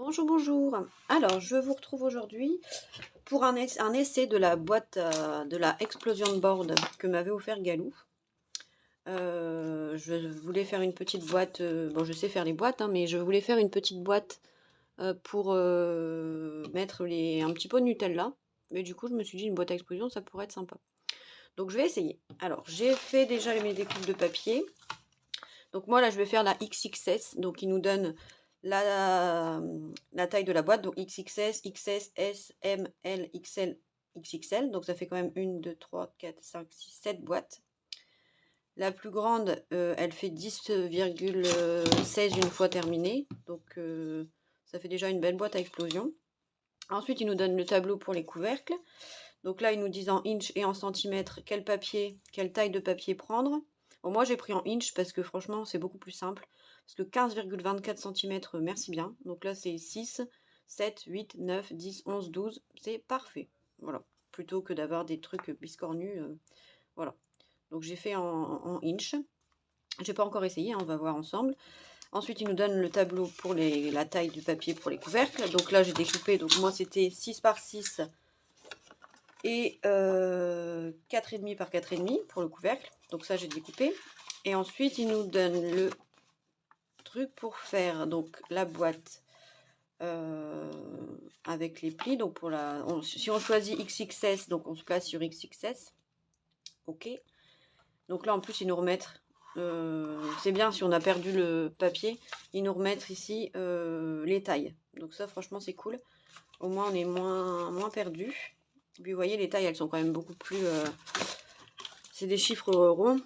Bonjour, bonjour. Alors, je vous retrouve aujourd'hui pour un essai de la boîte de la Explosion Board que m'avait offert Galou. Je voulais faire une petite boîte, bon je sais faire les boîtes, hein, mais je voulais faire une petite boîte pour mettre un petit pot de Nutella. Mais du coup, je me suis dit une boîte à explosion, ça pourrait être sympa. Donc, je vais essayer. Alors, j'ai fait déjà mes découpes de papier. Donc, moi, là, je vais faire la XXS. Donc, il nous donne la taille de la boîte, donc XXS, XS, S, M, L, XL, XXL. Donc, ça fait quand même 1, 2, 3, 4, 5, 6, 7 boîtes. La plus grande, elle fait 10,16 une fois terminée. Donc, ça fait déjà une belle boîte à explosion. Ensuite, il nous donne le tableau pour les couvercles. Donc là, ils nous disent en inch et en centimètres quel papier, quelle taille de papier prendre. Bon, moi, j'ai pris en inch parce que franchement, c'est beaucoup plus simple. Parce que 15,24 cm, merci bien. Donc là, c'est 6, 7, 8, 9, 10, 11, 12. C'est parfait. Voilà. Plutôt que d'avoir des trucs biscornus. Voilà. Donc j'ai fait en inch. J'ai pas encore essayé, hein, on va voir ensemble. Ensuite, il nous donne le tableau pour la taille du papier pour les couvercles. Donc là, j'ai découpé. Donc moi, c'était 6 par 6 et 4,5 par 4,5 pour le couvercle. Donc ça, j'ai découpé. Et ensuite, il nous donne le truc pour faire donc la boîte avec les plis. Donc pour si on choisit XXS, donc on se place sur XXS. Ok. Donc là, en plus, ils nous remettent. C'est bien si on a perdu le papier, ils nous remettent ici les tailles. Donc ça, franchement, c'est cool. Au moins, on est moins perdu. Puis vous voyez, les tailles, elles sont quand même beaucoup plus... c'est des chiffres ronds.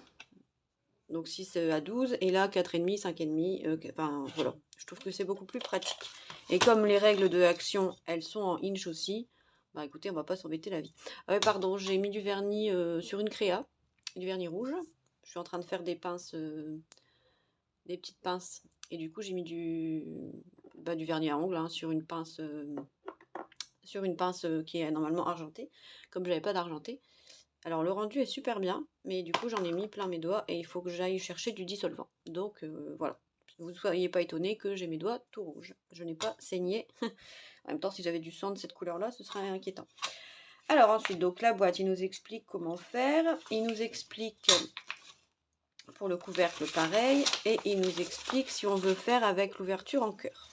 Donc 6 à 12. Et là, 4,5, 5,5. Enfin, voilà. Je trouve que c'est beaucoup plus pratique. Et comme les règles de action, elles sont en inch aussi, bah écoutez, on va pas s'embêter la vie. Pardon, j'ai mis du vernis sur une créa. Du vernis rouge. Je suis en train de faire des pinces... des petites pinces. Et du coup, j'ai mis du vernis à ongles hein, sur une pince... qui est normalement argentée, comme je n'avais pas d'argenté. Alors le rendu est super bien, mais du coup j'en ai mis plein mes doigts et il faut que j'aille chercher du dissolvant. Donc voilà, vous ne soyez pas étonnés que j'ai mes doigts tout rouges. Je n'ai pas saigné. En même temps, si j'avais du sang de cette couleur-là, ce serait inquiétant. Alors ensuite, donc la boîte, il nous explique comment faire. Il nous explique pour le couvercle pareil. Et il nous explique si on veut faire avec l'ouverture en cœur.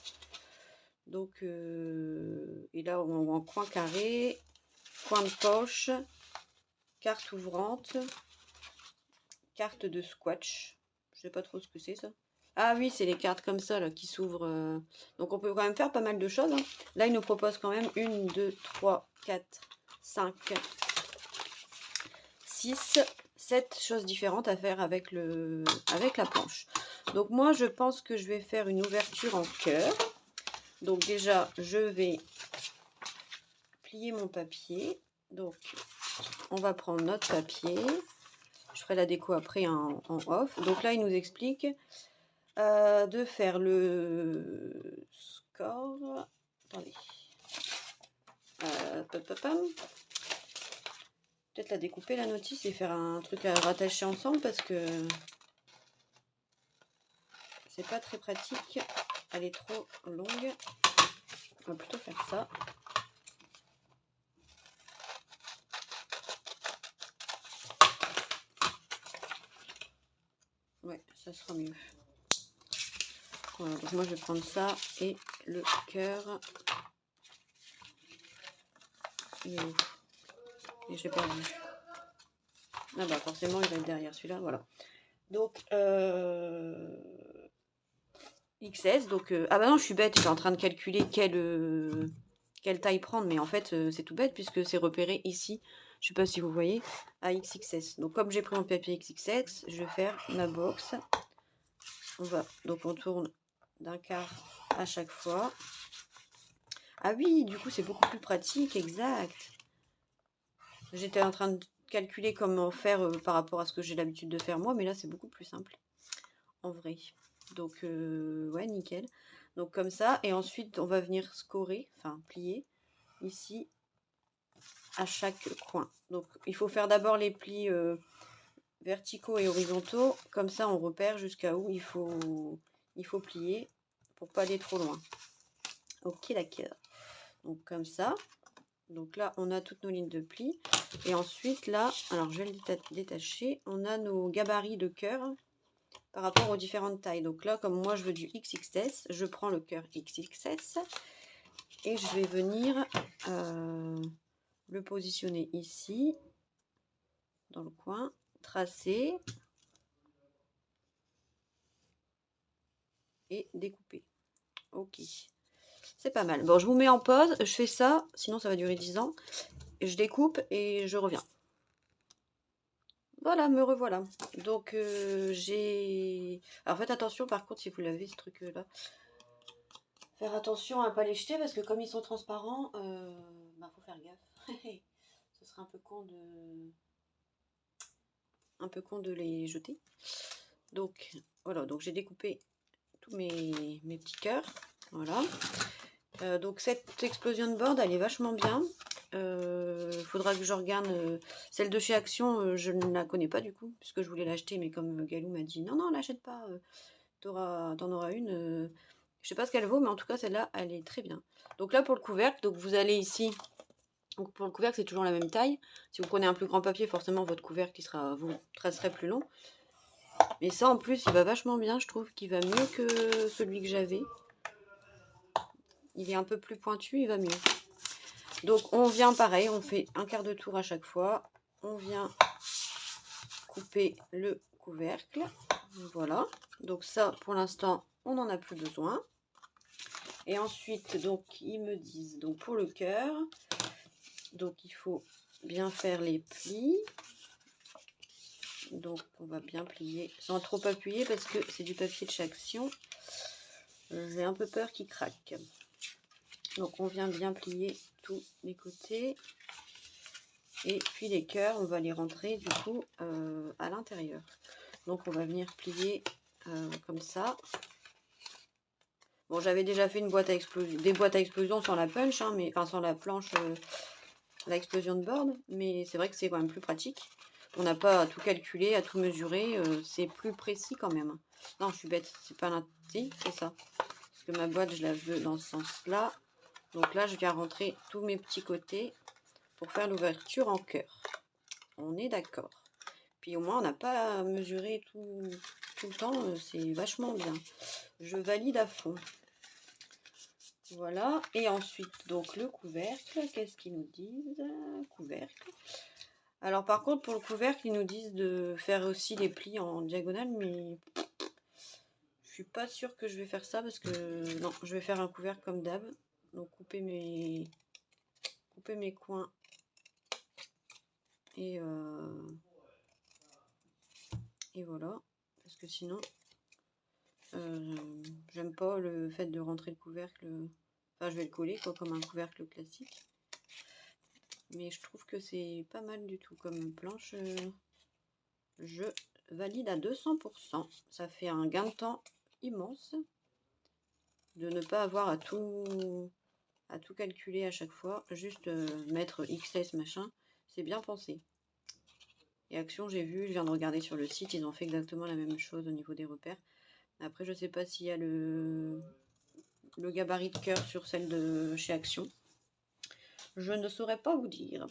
Donc, et là, en coin carré, coin de poche, carte ouvrante, carte de squash. Je sais pas trop ce que c'est ça. Ah oui, c'est les cartes comme ça là qui s'ouvrent. Donc on peut quand même faire pas mal de choses. Hein. Là, il nous propose quand même 1, 2, 3, 4, 5, 6, 7 choses différentes à faire avec la planche. Donc moi, je pense que je vais faire une ouverture en cœur. Donc déjà, je vais plier mon papier. Donc, on va prendre notre papier. Je ferai la déco après en off. Donc là, il nous explique de faire le score. Attendez. Peut-être la découper la notice et faire un truc à rattacher ensemble parce que c'est pas très pratique. Elle est trop longue. On va plutôt faire ça. Ouais, ça sera mieux. Voilà, donc moi je vais prendre ça et le cœur. Il est où? Et je l'ai perdu. Ah bah forcément il va être derrière celui-là, voilà. Donc XS, donc ah bah non je suis bête, j'étais en train de calculer quelle taille prendre, mais en fait c'est tout bête puisque c'est repéré ici, je sais pas si vous voyez, à XXS. Donc comme j'ai pris mon papier XXS, je vais faire ma box. Donc on tourne d'un quart à chaque fois. Ah oui, du coup c'est beaucoup plus pratique, exact. J'étais en train de calculer comment faire par rapport à ce que j'ai l'habitude de faire moi, mais là c'est beaucoup plus simple, en vrai. Donc ouais, nickel. Donc comme ça, et ensuite on va venir scorer, enfin plier, ici, à chaque coin. Donc il faut faire d'abord les plis verticaux et horizontaux, comme ça on repère jusqu'à où il faut plier, pour pas aller trop loin. Ok, d'accord. Donc comme ça. Donc là, on a toutes nos lignes de pli. Et ensuite, là, alors je vais le détacher. On a nos gabarits de cœur par rapport aux différentes tailles. Donc là, comme moi, je veux du XXS, je prends le cœur XXS et je vais venir le positionner ici, dans le coin, tracer et découper. Ok, c'est pas mal. Bon, je vous mets en pause, je fais ça, sinon ça va durer 10 ans. Je découpe et je reviens. Voilà, me revoilà. Donc j'ai... Alors faites attention par contre si vous l'avez ce truc là. Faire attention à ne pas les jeter parce que comme ils sont transparents, bah, faut faire gaffe. Ce serait un peu con de les jeter. Donc voilà, donc j'ai découpé tous mes petits cœurs. Voilà. Donc cette explosion de board, elle est vachement bien. Faudra que je regarde celle de chez Action, je ne la connais pas du coup, puisque je voulais l'acheter, mais comme Galou m'a dit non, l'achète pas, t'en auras une. Je sais pas ce qu'elle vaut, mais en tout cas celle-là, elle est très bien. Donc là pour le couvercle, donc vous allez ici. Donc pour le couvercle, c'est toujours la même taille. Si vous prenez un plus grand papier, forcément votre couvercle vous tracerez plus long. Mais ça en plus, il va vachement bien, je trouve qu'il va mieux que celui que j'avais. Il est un peu plus pointu, il va mieux. Donc on vient pareil, on fait un quart de tour à chaque fois. On vient couper le couvercle. Voilà. Donc ça, pour l'instant, on n'en a plus besoin. Et ensuite, donc, ils me disent, donc pour le cœur, donc il faut bien faire les plis. Donc on va bien plier sans trop appuyer parce que c'est du papier de chez Action. J'ai un peu peur qu'il craque. Donc on vient bien plier tous les côtés. Et puis les cœurs, on va les rentrer du coup à l'intérieur. Donc on va venir plier comme ça. Bon, j'avais déjà fait une boîte à explosion, des boîtes à explosion sans la punch, hein, mais, enfin sans la planche, la explosion de board. Mais c'est vrai que c'est quand même plus pratique. On n'a pas à tout calculer, à tout mesurer. C'est plus précis quand même. Non, je suis bête. C'est pas l'intérieur, c'est ça. Parce que ma boîte, je la veux dans ce sens-là. Donc là, je viens rentrer tous mes petits côtés pour faire l'ouverture en cœur. On est d'accord. Puis au moins, on n'a pas à mesurer tout le temps. C'est vachement bien. Je valide à fond. Voilà. Et ensuite, donc le couvercle. Qu'est-ce qu'ils nous disent? Couvercle. Alors par contre, pour le couvercle, ils nous disent de faire aussi les plis en diagonale, mais je suis pas sûre que je vais faire ça parce que non, je vais faire un couvercle comme d'hab. Donc couper mes coins et voilà, parce que sinon j'aime pas le fait de rentrer le couvercle. Enfin, je vais le coller quoi, comme un couvercle classique. Mais je trouve que c'est pas mal du tout comme planche. Je valide à 200%. Ça fait un gain de temps immense de ne pas avoir à tout calculer à chaque fois. Juste mettre XS machin. C'est bien pensé. Et Action, j'ai vu, je viens de regarder sur le site, ils ont fait exactement la même chose au niveau des repères. Après, je sais pas s'il y a le gabarit de cœur sur celle de chez Action. Je ne saurais pas vous dire.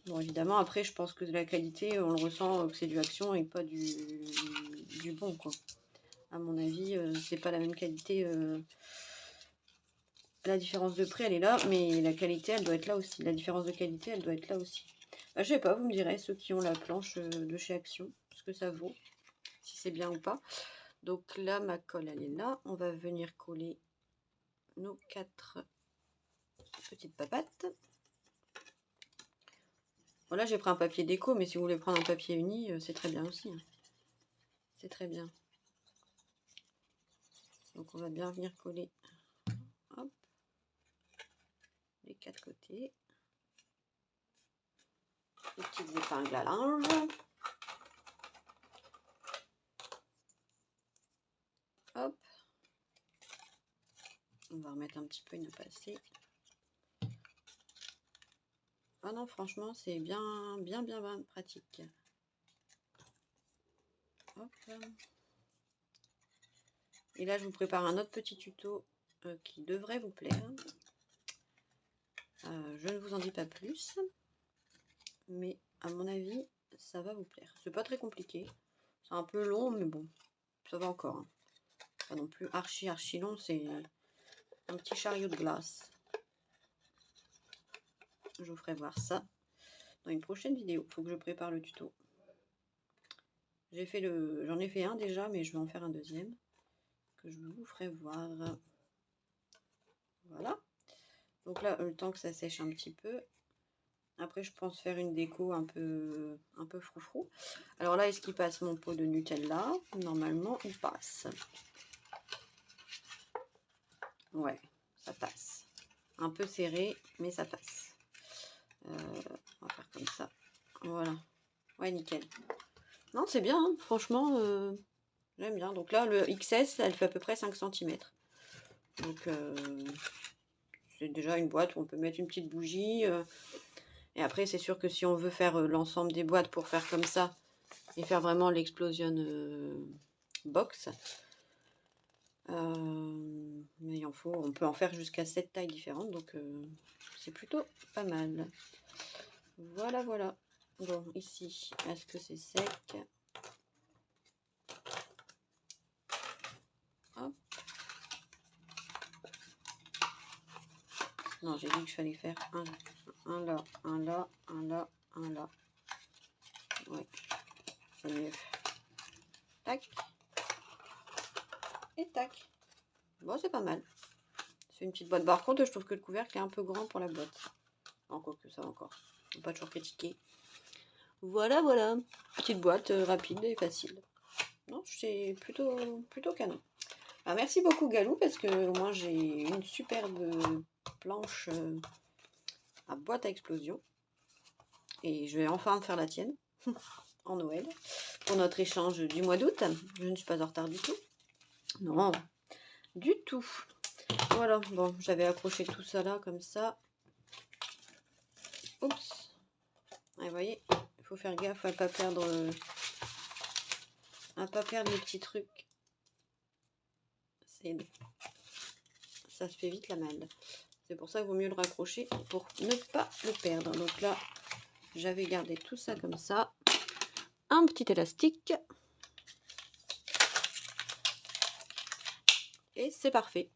Bon, évidemment, après, je pense que la qualité, on le ressent que c'est du Action et pas du bon, quoi. À mon avis, c'est pas la même qualité. La différence de prix, elle est là, mais la qualité, elle doit être là aussi. La différence de qualité, elle doit être là aussi. Bah, je sais pas, vous me direz, ceux qui ont la planche de chez Action, ce que ça vaut, si c'est bien ou pas. Donc là, ma colle, elle est là. On va venir coller nos 4 petites papates. Bon, là, j'ai pris un papier déco, mais si vous voulez prendre un papier uni, c'est très bien aussi. Hein. C'est très bien. Donc on va bien venir coller hop, les 4 côtés. Les petites épingles à linge. Hop. On va remettre un petit peu, il n'a pas assez. Ah non, franchement, c'est bien pratique. Hop. Et là, je vous prépare un autre petit tuto qui devrait vous plaire. Je ne vous en dis pas plus, mais à mon avis, ça va vous plaire. C'est pas très compliqué. C'est un peu long, mais bon, ça va encore. Hein. Pas non plus archi long, c'est un petit chariot de glace. Je vous ferai voir ça dans une prochaine vidéo. Il faut que je prépare le tuto. J'en ai fait un déjà, mais je vais en faire un deuxième que je vous ferai voir. Voilà. Donc là, le temps que ça sèche un petit peu. Après, je pense faire une déco un peu froufrou. Alors là, est-ce qu'il passe mon pot de Nutella? Normalement, il passe. Ouais, ça passe. Un peu serré, mais ça passe. On va faire comme ça. Voilà. Ouais, nickel. Non, c'est bien, hein. Franchement, j'aime bien. Donc là, le XS, elle fait à peu près 5 cm. Donc, c'est déjà une boîte où on peut mettre une petite bougie. Et après, c'est sûr que si on veut faire l'ensemble des boîtes pour faire comme ça, et faire vraiment l'explosion box, mais on peut en faire jusqu'à 7 tailles différentes. Donc, c'est plutôt pas mal. Voilà, voilà. Bon, ici, est-ce que c'est sec? Hop. Non, j'ai dit qu'il fallait faire un là, un là, un là, un là. Ouais, c'est mieux. Tac. Et tac. Bon, c'est pas mal. C'est une petite boîte. Par contre, je trouve que le couvercle est un peu grand pour la boîte. Encore que ça va encore. On peut pas toujours critiquer. Voilà, voilà. Petite boîte rapide et facile. Non, c'est plutôt canon. Alors, merci beaucoup Galou, parce que au moins j'ai une superbe planche à boîte à explosion. Et je vais enfin faire la tienne en Noël pour notre échange du mois d'août. Je ne suis pas en retard du tout. Non, du tout. Voilà, bon, j'avais accroché tout ça là comme ça. Oups. Et vous voyez, il faut faire gaffe à ne pas perdre les petits trucs. Ça se fait vite la malle. C'est pour ça qu'il vaut mieux le raccrocher pour ne pas le perdre. Donc là, j'avais gardé tout ça comme ça. Un petit élastique. Et c'est parfait.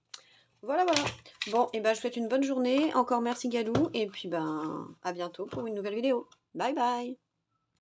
Voilà, voilà. Bon, et ben je vous souhaite une bonne journée. Encore merci Galou. Et puis ben à bientôt pour une nouvelle vidéo. Bye bye.